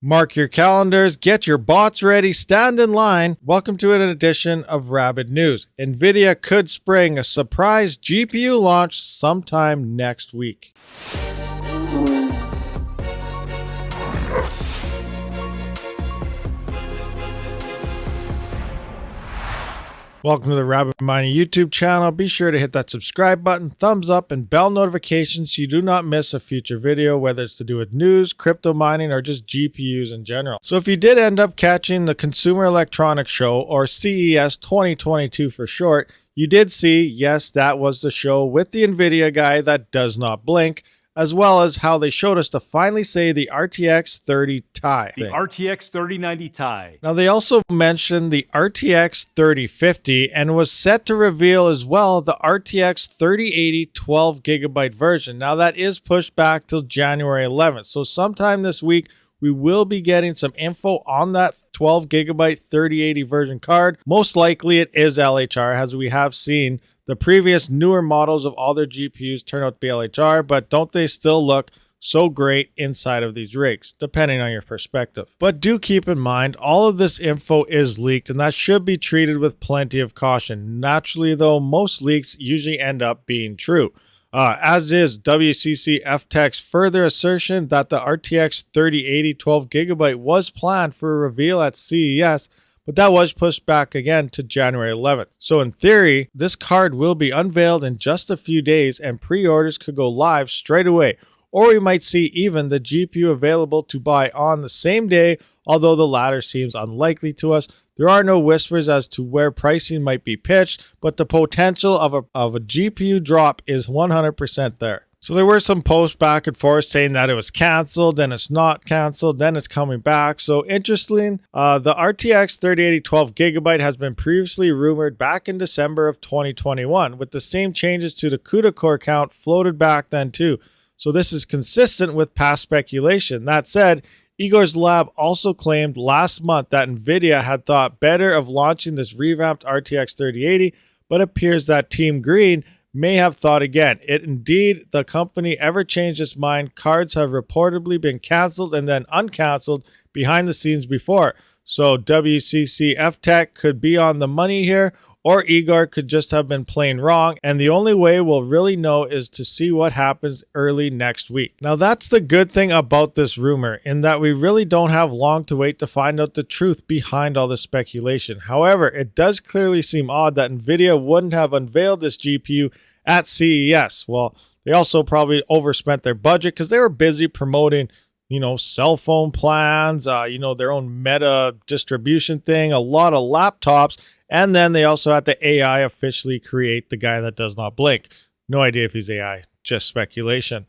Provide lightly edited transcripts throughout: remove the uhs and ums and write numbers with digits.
Mark your calendars, get your bots ready, stand in line. Welcome to an edition of Rabid News. Nvidia could spring a surprise GPU launch sometime next week. Welcome to the Rabid Mining YouTube channel. Be sure to hit that subscribe button, thumbs up, and bell notifications so you do not miss a future video, whether it's to do with news, crypto mining, or just GPUs in general. So if you did end up catching the Consumer Electronics Show, or CES 2022 for short, you did see, yes, that was the show with the Nvidia guy that does not blink, as well as how they showed us to finally say the RTX 30 Ti. The RTX 3090 Ti. Now, they also mentioned the RTX 3050 and was set to reveal as well the RTX 3080 12GB version. Now, that is pushed back till January 11th. So sometime this week, we will be getting some info on that 12GB 3080 version card. Most likely it is LHR, as we have seen the previous newer models of all their GPUs turn out to be LHR, but don't they still look so great inside of these rigs, depending on your perspective. But do keep in mind, all of this info is leaked, and that should be treated with plenty of caution. Naturally, though, most leaks usually end up being true. As is WCC FTech's further assertion that the RTX 3080 12GB was planned for a reveal at CES, but that was pushed back again to January 11th. So in theory, this card will be unveiled in just a few days and pre-orders could go live straight away. Or we might see even the GPU available to buy on the same day, although the latter seems unlikely to us. There are no whispers as to where pricing might be pitched, but the potential of a GPU drop is 100% there. So there were some posts back and forth saying that it was canceled, then it's not canceled, then it's coming back. So interesting, the RTX 3080 12GB has been previously rumored back in December of 2021, with the same changes to the CUDA core count floated back then too. So this is consistent with past speculation. That said, Igor's lab also claimed last month that Nvidia had thought better of launching this revamped RTX 3080, but appears that Team Green may have thought again. Indeed, the company ever changed its mind. Cards have reportedly been canceled and then uncanceled behind the scenes before. So WCC FTech could be on the money here, or Igor could just have been playing wrong, and the only way we'll really know is to see what happens early next week. Now, that's the good thing about this rumor, in that we really don't have long to wait to find out the truth behind all the speculation. However, it does clearly seem odd that Nvidia wouldn't have unveiled this GPU at CES. Well, they also probably overspent their budget because they were busy promoting cell phone plans, their own meta distribution thing, a lot of laptops. And then they also had the AI officially create the guy that does not blink. No idea if he's AI, just speculation.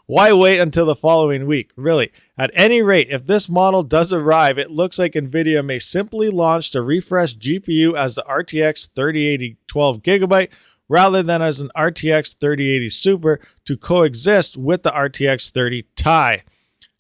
Why wait until the following week? Really, at any rate, if this model does arrive, it looks like Nvidia may simply launch the refreshed GPU as the RTX 3080 12GB rather than as an RTX 3080 Super to coexist with the RTX 30 Ti.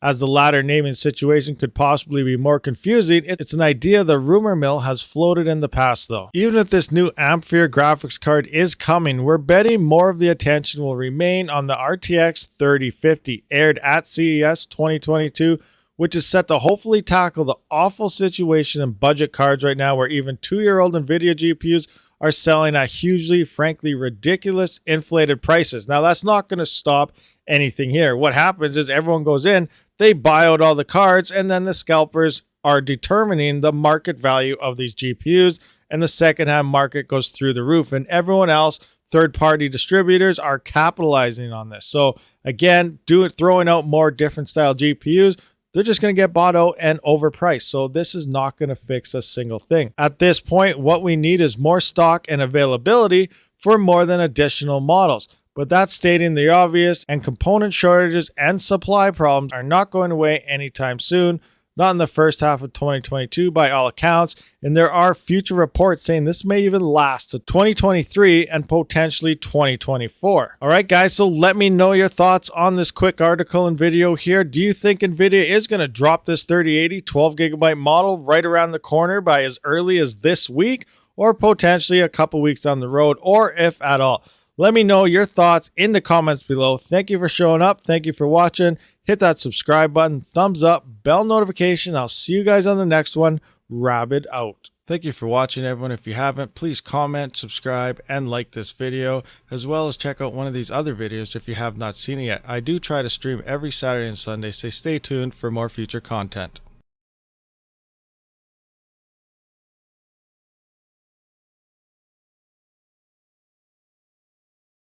As the latter naming situation could possibly be more confusing, it's an idea the rumor mill has floated in the past though. Even if this new Ampere graphics card is coming, we're betting more of the attention will remain on the RTX 3050 aired at CES 2022, which is set to hopefully tackle the awful situation in budget cards right now where even 2-year-old Nvidia GPUs are selling at hugely, frankly, ridiculous inflated prices. Now, that's not going to stop anything here. What happens is everyone goes in, they buy out all the cards, and then the scalpers are determining the market value of these GPUs, and the second-hand market goes through the roof, and everyone else, third-party distributors, are capitalizing on this. So again, throwing out more different style GPUs, they're just going to get bought out and overpriced. So this is not going to fix a single thing. At this point, what we need is more stock and availability for more than additional models. But that's stating the obvious, and component shortages and supply problems are not going away anytime soon. Not in the first half of 2022 by all accounts, and there are future reports saying this may even last to 2023 and potentially 2024. All right, guys, so let me know your thoughts on this quick article and video here. Do you think Nvidia is going to drop this 3080 12GB model right around the corner by as early as this week, or potentially a couple weeks down the road, or if at all? Let me know your thoughts in the comments below. Thank you for showing up. Thank you for watching. Hit that subscribe button, thumbs up, bell notification. I'll see you guys on the next one. Rabid out. Thank you for watching, everyone. If you haven't, please comment, subscribe, and like this video, as well as check out one of these other videos if you have not seen it yet. I do try to stream every Saturday and Sunday, so stay tuned for more future content.